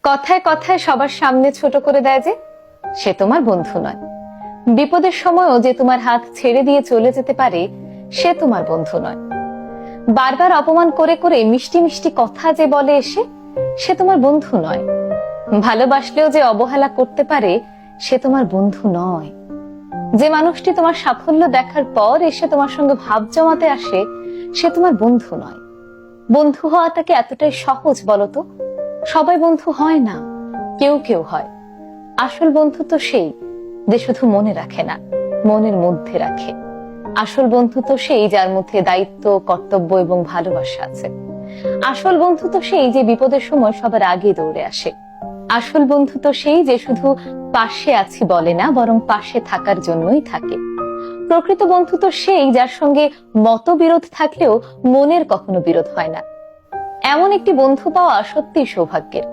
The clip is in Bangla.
কথায় কথায় সবার সামনে ছোট করে দেয় যে সে তোমার বন্ধু নয়। বিপদের সময়ও যে তোমার হাত ছেড়ে দিয়ে চলে যেতে পারে সে তোমার বন্ধু নয়। বারবার অপমান করে করে মিষ্টি মিষ্টি কথা যে বলে এসে সে তোমার বন্ধু নয়। ভালোবাসলেও যে অবহেলা করতে পারে সে তোমার বন্ধু নয়। যে মানুষটি তোমার সাফল্য দেখার পর এসে তোমার সঙ্গে ভাব জমাতে আসে সে তোমার বন্ধু নয়। বন্ধু হওয়াটাকে এতটাই সহজ বলতো? সবাই বন্ধু হয় না, কেউ কেউ হয়। আসল বন্ধু তো সেই যে শুধু মনে রাখে না, মনের মধ্যে রাখে। আসল বন্ধু তো সেই যার মধ্যে দায়িত্ব, কর্তব্য এবং ভালোবাসা আছে। আসল বন্ধু তো সেই যে বিপদের সময় সবার আগে দৌড়ে আসে। আসল বন্ধু তো সেই যে শুধু পাশে আছি বলে না, বরং পাশে থাকার জন্যই থাকে। প্রকৃত বন্ধু তো সেই যার সঙ্গে মতবিরোধ থাকলেও মনের কখনো বিরোধ হয় না। এমন একটি বন্ধু পাওয়া সত্যি সৌভাগ্যের।